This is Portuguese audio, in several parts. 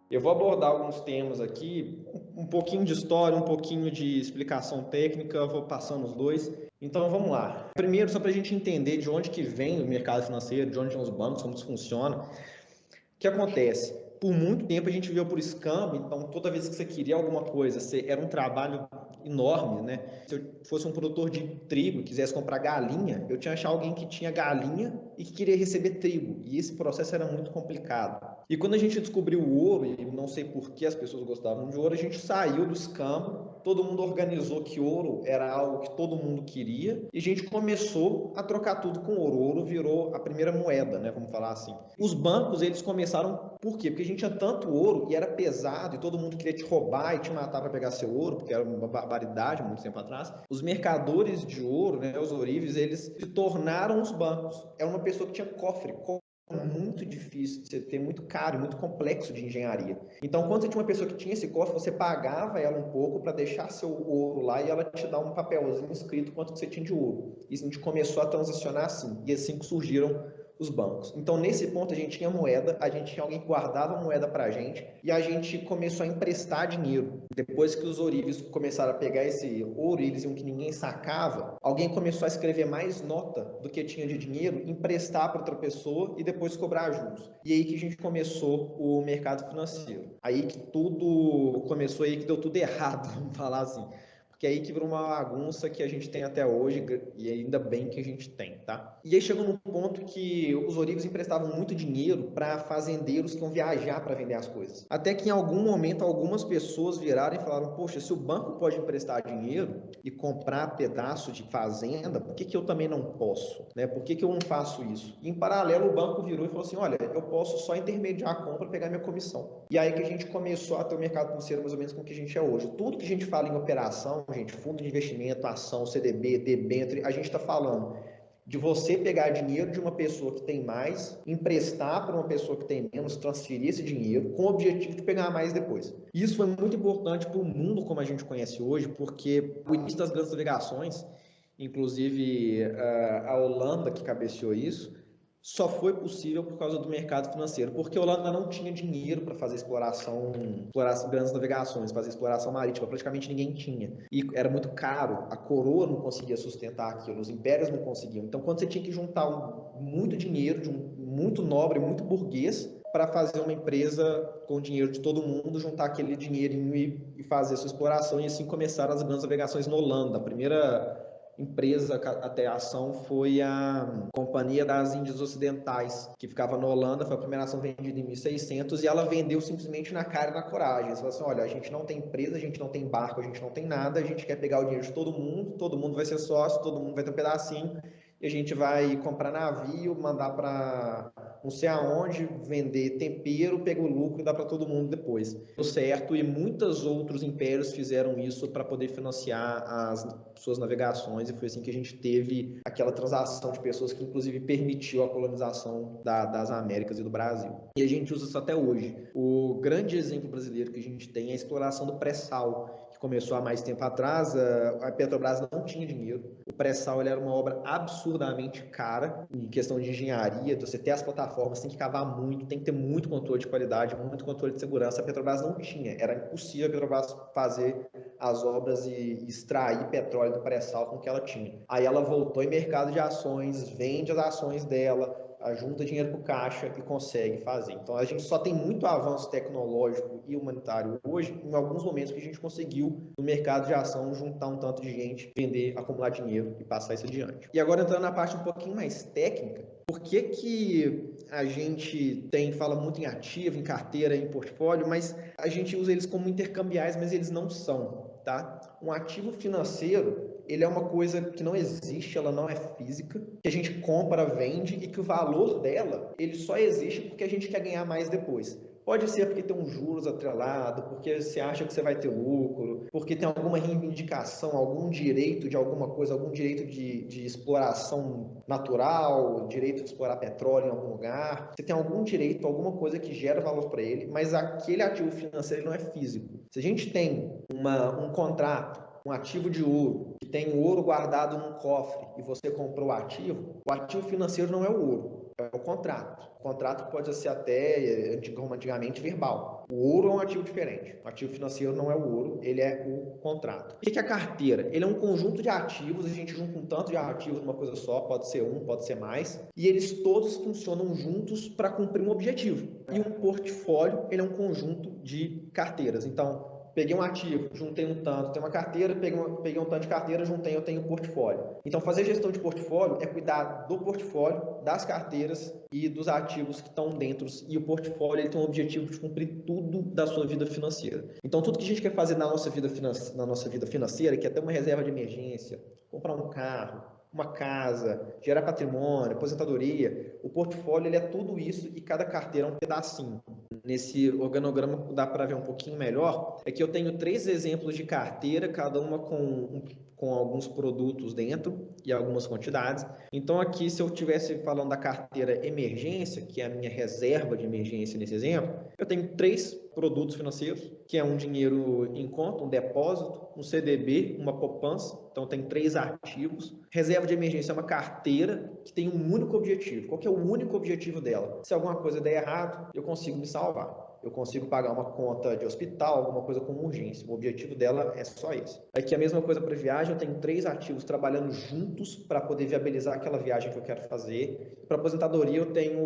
Eu vou abordar alguns temas aqui, um pouquinho de história, um pouquinho de explicação técnica, vou passando os dois. Então vamos lá. Primeiro, só para a gente entender de onde que vem o mercado financeiro, de onde vêm os bancos, como isso funciona. O que acontece? Por muito tempo a gente viu por escambo, então toda vez que você queria alguma coisa, era um trabalho enorme, né? Se eu fosse um produtor de trigo e quisesse comprar galinha, eu tinha que achar alguém que tinha galinha e que queria receber trigo, e esse processo era muito complicado. E quando a gente descobriu o ouro, e não sei por que as pessoas gostavam de ouro, a gente saiu do escambo, todo mundo organizou que ouro era algo que todo mundo queria, e a gente começou a trocar tudo com ouro. O ouro virou a primeira moeda, né? Vamos falar assim. Os bancos, eles começaram, por quê? Porque a gente tinha tanto ouro e era pesado, e todo mundo queria te roubar e te matar para pegar seu ouro, porque era uma barbaridade muito tempo atrás. Os mercadores de ouro, né, os ourives, eles se tornaram os bancos. Era uma pessoa que tinha cofre muito difícil de você ter, muito caro, muito complexo de engenharia. Então, quando você tinha uma pessoa que tinha esse cofre, você pagava ela um pouco para deixar seu ouro lá e ela te dá um papelzinho escrito quanto que você tinha de ouro. E a gente começou a transicionar assim, e assim que surgiram os bancos. Então, nesse ponto, a gente tinha moeda, a gente tinha alguém que guardava moeda para a gente e a gente começou a emprestar dinheiro. Depois que os ourives começaram a pegar esse ouro e eles iam que ninguém sacava, alguém começou a escrever mais nota do que tinha de dinheiro, emprestar para outra pessoa e depois cobrar juros. E aí que a gente começou o mercado financeiro. Aí que tudo começou, aí que deu tudo errado, vamos falar assim. Porque aí que virou uma bagunça que a gente tem até hoje, e ainda bem que a gente tem, tá? E aí chegou num ponto que os ourivos emprestavam muito dinheiro para fazendeiros que iam viajar para vender as coisas. Até que em algum momento algumas pessoas viraram e falaram: poxa, se o banco pode emprestar dinheiro e comprar pedaço de fazenda, por que que eu também não posso? Né? Por que que eu não faço isso? E em paralelo o banco virou e falou assim: olha, eu posso só intermediar a compra e pegar minha comissão. E aí que a gente começou a ter o mercado financeiro mais ou menos com o que a gente é hoje. Tudo que a gente fala em operação, gente, fundo de investimento, ação, CDB, debênture, a gente está falando de você pegar dinheiro de uma pessoa que tem mais, emprestar para uma pessoa que tem menos, transferir esse dinheiro com o objetivo de pegar mais depois. Isso foi muito importante para o mundo como a gente conhece hoje, porque o início das grandes navegações, inclusive a Holanda que cabeceou isso, só foi possível por causa do mercado financeiro, porque a Holanda não tinha dinheiro para fazer exploração, explorar grandes navegações, fazer exploração marítima, praticamente ninguém tinha. E era muito caro, a coroa não conseguia sustentar aquilo, os impérios não conseguiam. Então, quando você tinha que juntar muito dinheiro de um muito nobre, muito burguês, para fazer uma empresa com o dinheiro de todo mundo, juntar aquele dinheirinho e fazer sua exploração, e assim começaram as grandes navegações na Holanda. A primeira empresa até a ação foi a Companhia das Índias Ocidentais, que ficava na Holanda, foi a primeira ação vendida em 1600 e ela vendeu simplesmente na cara e na coragem. Eles falaram assim: olha, a gente não tem empresa, a gente não tem barco, a gente não tem nada, a gente quer pegar o dinheiro de todo mundo vai ser sócio, todo mundo vai ter um pedacinho, e a gente vai comprar navio, mandar para não sei aonde, vender tempero, pega o lucro e dá para todo mundo depois. Deu certo, e muitos outros impérios fizeram isso para poder financiar as suas navegações, e foi assim que a gente teve aquela transação de pessoas que inclusive permitiu a colonização das Américas e do Brasil. E a gente usa isso até hoje. O grande exemplo brasileiro que a gente tem é a exploração do pré-sal, que começou há mais tempo atrás. A Petrobras não tinha dinheiro. O pré-sal era uma obra absurdamente cara em questão de engenharia. Você ter as plataformas, tem que cavar muito, tem que ter muito controle de qualidade, muito controle de segurança. A Petrobras não tinha. Era impossível a Petrobras fazer as obras e extrair petróleo do pré-sal com o que ela tinha. Aí ela voltou em mercado de ações, vende as ações dela, junta dinheiro para o caixa e consegue fazer. Então a gente só tem muito avanço tecnológico e humanitário hoje, em alguns momentos que a gente conseguiu no mercado de ação juntar um tanto de gente, vender, acumular dinheiro e passar isso adiante. E agora entrando na parte um pouquinho mais técnica, por que que a gente fala muito em ativo, em carteira, em portfólio, mas a gente usa eles como intercambiais, mas eles não são, tá? Um ativo financeiro, ele é uma coisa que não existe, ela não é física, que a gente compra, vende e que o valor dela, ele só existe porque a gente quer ganhar mais depois. Pode ser porque tem um juros atrelado, porque você acha que você vai ter lucro, porque tem alguma reivindicação, algum direito de alguma coisa, algum direito de exploração natural, direito de explorar petróleo em algum lugar. Você tem algum direito, alguma coisa que gera valor para ele, mas aquele ativo financeiro não é físico. Se a gente tem um contrato, um ativo de ouro, que tem o ouro guardado num cofre e você comprou o ativo financeiro não é o ouro. é o contrato. O contrato pode ser até, como antigamente, verbal. O ouro é um ativo diferente. O ativo financeiro não é o ouro, ele é o contrato. O que é a carteira? Ele é um conjunto de ativos, a gente junta um tanto de ativos numa coisa só, pode ser um, pode ser mais, e eles todos funcionam juntos para cumprir um objetivo. E um portfólio, ele é um conjunto de carteiras. Então, peguei um ativo, juntei um tanto, tenho uma carteira, peguei um tanto de carteira, juntei, eu tenho um portfólio. Então, fazer gestão de portfólio é cuidar do portfólio, das carteiras e dos ativos que estão dentro. E o portfólio ele tem um objetivo de cumprir tudo da sua vida financeira. Então, tudo que a gente quer fazer na nossa vida financeira, que é ter uma reserva de emergência, comprar um carro, uma casa, gerar patrimônio, aposentadoria, o portfólio ele é tudo isso e cada carteira é um pedacinho. Nesse organograma dá para ver um pouquinho melhor, é que eu tenho 3 exemplos de carteira, cada uma com alguns produtos dentro e algumas quantidades. Então aqui, se eu estivesse falando da carteira emergência, que é a minha reserva de emergência nesse exemplo, eu tenho 3 produtos financeiros, que é um dinheiro em conta, um depósito, um CDB, uma poupança. Então tem 3 ativos. Reserva de emergência é uma carteira que tem um único objetivo. Qual que é o único objetivo dela? Se alguma coisa der errado, eu consigo me salvar. Eu consigo pagar uma conta de hospital, alguma coisa com urgência. O objetivo dela é só esse. Aqui a mesma coisa para viagem, eu tenho 3 ativos trabalhando juntos para poder viabilizar aquela viagem que eu quero fazer. Para aposentadoria eu tenho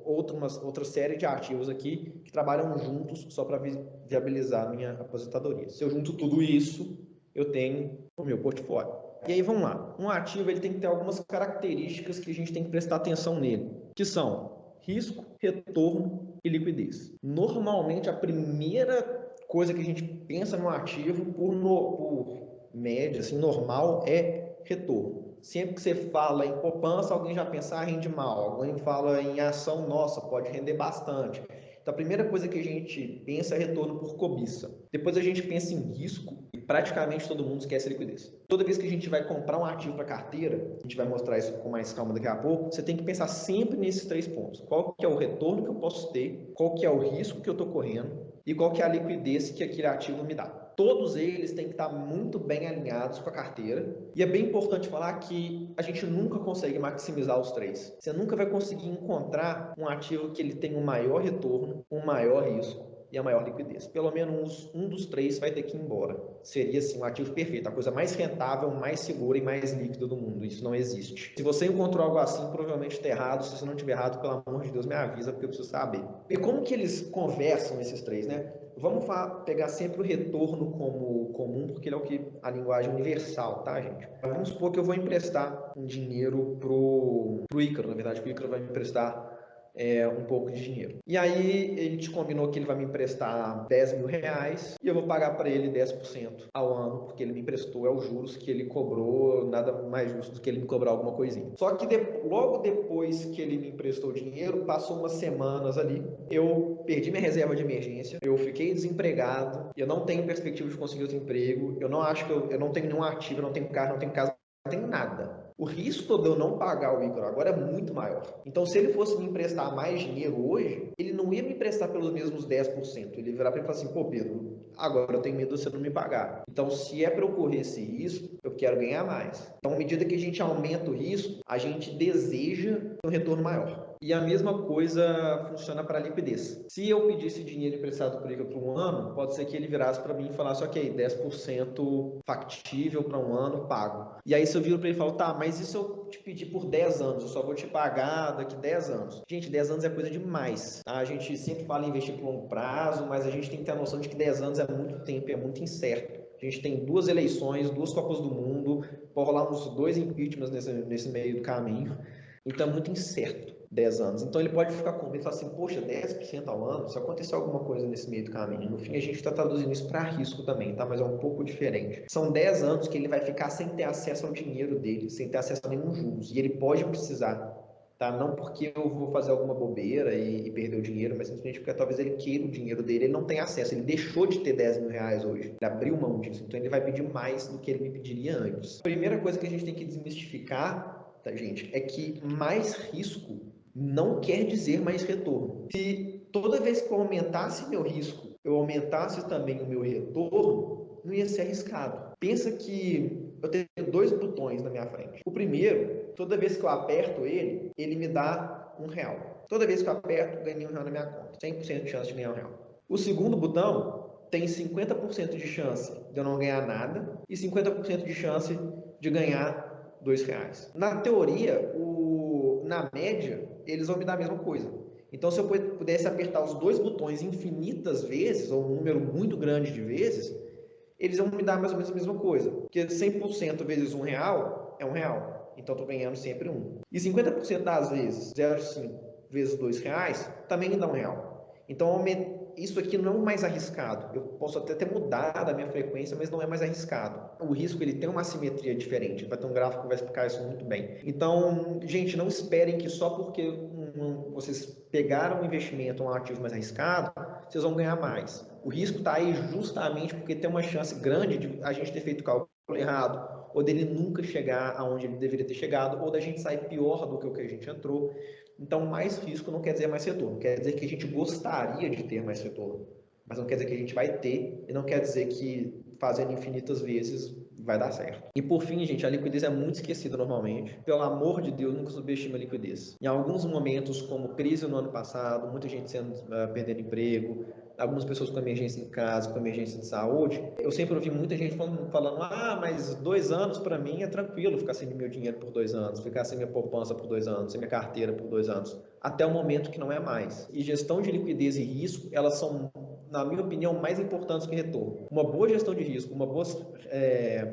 outra série de ativos aqui que trabalham juntos só para viabilizar a minha aposentadoria. Se eu junto tudo isso, eu tenho o meu portfólio. E aí vamos lá. Um ativo ele tem que ter algumas características que a gente tem que prestar atenção nele, que são risco, retorno e liquidez. Normalmente, a primeira coisa que a gente pensa no ativo, por média, assim, normal, é retorno. Sempre que você fala em poupança, alguém já pensa, rende mal. Alguém fala em ação, nossa, pode render bastante. Então, a primeira coisa que a gente pensa é retorno por cobiça. Depois a gente pensa em risco e praticamente todo mundo esquece a liquidez. Toda vez que a gente vai comprar um ativo para carteira, a gente vai mostrar isso com mais calma daqui a pouco, você tem que pensar sempre nesses 3 pontos. Qual que é o retorno que eu posso ter, qual que é o risco que eu estou correndo e qual que é a liquidez que aquele ativo me dá. Todos eles têm que estar muito bem alinhados com a carteira. E é bem importante falar que a gente nunca consegue maximizar os 3. Você nunca vai conseguir encontrar um ativo que ele tem um maior retorno, um maior risco e a maior liquidez. Pelo menos um dos 3 vai ter que ir embora. Seria assim um ativo perfeito, a coisa mais rentável, mais segura e mais líquida do mundo. Isso não existe. Se você encontrou algo assim, provavelmente está errado. Se você não estiver errado, pelo amor de Deus, me avisa, porque eu preciso saber. E como que eles conversam, esses 3, né? Vamos pegar sempre o retorno como comum, porque ele é o que a linguagem universal, tá, gente? Vamos supor que eu vou emprestar um dinheiro pro Ícaro, na verdade, que o Ícaro vai me emprestar um pouco de dinheiro. E aí ele te combinou que ele vai me emprestar 10 mil reais e eu vou pagar para ele 10% ao ano, porque ele me emprestou, é os juros que ele cobrou, nada mais justo do que ele me cobrar alguma coisinha. Só que logo depois que ele me emprestou o dinheiro, passou umas semanas ali, eu perdi minha reserva de emergência, eu fiquei desempregado, eu não tenho perspectiva de conseguir outro emprego, eu não acho que eu não tenho nenhum ativo, eu não tenho carro, não tenho casa, não tenho nada. O risco de eu não pagar o Ícaro agora é muito maior. Então, se ele fosse me emprestar mais dinheiro hoje, ele não ia me emprestar pelos mesmos 10%. Ele ia virar para mim e falar assim, pô, Pedro, agora eu tenho medo de você não me pagar. Então, se é para eu correr esse risco, eu quero ganhar mais. Então, à medida que a gente aumenta o risco, a gente deseja um retorno maior. E a mesma coisa funciona para a liquidez. Se eu pedisse dinheiro emprestado por Ícaro por um ano, pode ser que ele virasse para mim e falasse, ok, 10% factível para um ano, pago. E aí se eu viro para ele e falo, tá, mas e se eu te pedir por 10 anos? Eu só vou te pagar daqui 10 anos. Gente, 10 anos é coisa demais. Tá? A gente sempre fala em investir por longo prazo, mas a gente tem que ter a noção de que 10 anos é muito tempo, é muito incerto. A gente tem 2 eleições, 2 Copas do Mundo, pode rolar uns 2 impeachments nesse meio do caminho. Então é muito incerto. 10 anos. Então ele pode ficar com medo e falar assim, poxa, 10% ao ano, se acontecer alguma coisa nesse meio do caminho. No fim, a gente está traduzindo isso para risco também, tá? Mas é um pouco diferente. São 10 anos que ele vai ficar sem ter acesso ao dinheiro dele, sem ter acesso a nenhum juros. E ele pode precisar, tá? Não porque eu vou fazer alguma bobeira e perder o dinheiro, mas simplesmente porque talvez ele queira o dinheiro dele, ele não tem acesso, ele deixou de ter 10 mil reais hoje, ele abriu mão disso, então ele vai pedir mais do que ele me pediria antes. A primeira coisa que a gente tem que desmistificar, tá, gente, é que mais risco não quer dizer mais retorno. Se toda vez que eu aumentasse meu risco, eu aumentasse também o meu retorno, não ia ser arriscado. Pensa que eu tenho 2 botões na minha frente. O primeiro, toda vez que eu aperto ele, ele me dá R$1. Toda vez que eu aperto, ganho R$1 na minha conta. 100% de chance de ganhar R$1. O segundo botão tem 50% de chance de eu não ganhar nada e 50% de chance de ganhar R$2. Na teoria, na média, eles vão me dar a mesma coisa. Então, se eu pudesse apertar os dois botões infinitas vezes, ou um número muito grande de vezes, eles vão me dar mais ou menos a mesma coisa. Porque 100% vezes R$1 é R$1. Então, eu estou ganhando sempre 1. E 50% das vezes, 0,5 vezes R$2, também me dá R$1. Então, isso aqui não é o mais arriscado. Eu posso até ter mudado a minha frequência, mas não é mais arriscado. O risco ele tem uma assimetria diferente. Vai ter um gráfico que vai explicar isso muito bem. Então, gente, não esperem que só porque vocês pegaram um investimento, um ativo mais arriscado, vocês vão ganhar mais. O risco está aí justamente porque tem uma chance grande de a gente ter feito o cálculo errado, ou dele nunca chegar aonde ele deveria ter chegado, ou da gente sair pior do que o que a gente entrou. Então, mais risco não quer dizer mais retorno, quer dizer que a gente gostaria de ter mais retorno, mas não quer dizer que a gente vai ter, e não quer dizer que fazendo infinitas vezes vai dar certo. E por fim, gente, a liquidez é muito esquecida normalmente. Pelo amor de Deus, nunca subestima a liquidez. Em alguns momentos, como crise no ano passado, muita gente perdendo emprego, algumas pessoas com emergência em casa, com emergência de saúde, eu sempre ouvi muita gente falando mas 2 anos para mim é tranquilo ficar sem meu dinheiro por 2 anos, ficar sem minha poupança por 2 anos, sem minha carteira por 2 anos, até o momento que não é mais. E gestão de liquidez e risco, elas são, na minha opinião, mais importantes que retorno. Uma boa gestão de risco, uma boa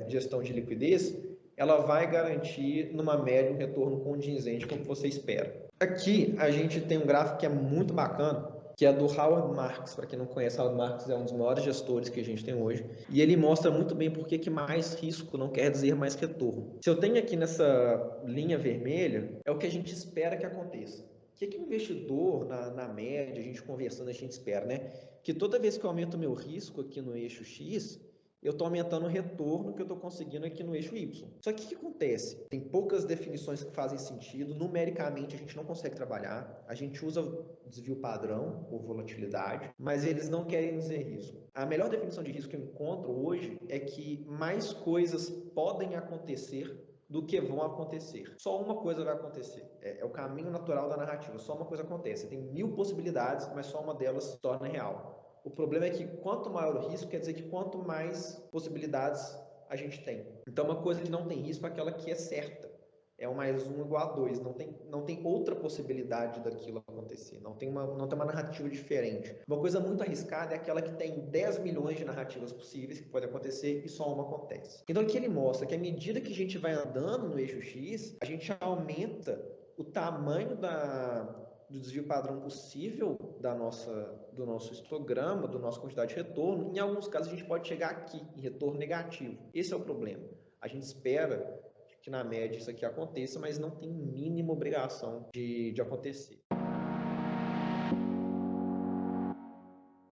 gestão de liquidez, ela vai garantir, numa média, um retorno condizente com o que você espera. Aqui a gente tem um gráfico que é muito bacana, que é do Howard Marks. Para quem não conhece, Howard Marks é um dos maiores gestores que a gente tem hoje, e ele mostra muito bem por que mais risco não quer dizer mais retorno. Se eu tenho aqui nessa linha vermelha, é o que a gente espera que aconteça. O que o investidor, na média, a gente conversando, a gente espera, né? Que toda vez que eu aumento o meu risco aqui no eixo X, eu estou aumentando o retorno que eu estou conseguindo aqui no eixo Y. Só que o que acontece? Tem poucas definições que fazem sentido, numericamente a gente não consegue trabalhar, a gente usa desvio padrão ou volatilidade, mas eles não querem dizer risco. A melhor definição de risco que eu encontro hoje é que mais coisas podem acontecer do que vão acontecer. Só uma coisa vai acontecer. É o caminho natural da narrativa. Só uma coisa acontece. Tem 1000 possibilidades, mas só uma delas se torna real. O problema é que quanto maior o risco, quer dizer que quanto mais possibilidades a gente tem. Então, uma coisa que não tem risco é aquela que é certa. É 1 mais 1 igual a 2. Não tem outra possibilidade daquilo acontecer. Não tem uma narrativa diferente. Uma coisa muito arriscada é aquela que tem 10 milhões de narrativas possíveis que podem acontecer e só uma acontece. Então, aqui ele mostra que à medida que a gente vai andando no eixo X, a gente aumenta o tamanho do desvio padrão possível do nosso histograma, da nossa quantidade de retorno. Em alguns casos, a gente pode chegar aqui, em retorno negativo. Esse é o problema. A gente espera que, na média, isso aqui aconteça, mas não tem mínima obrigação de acontecer.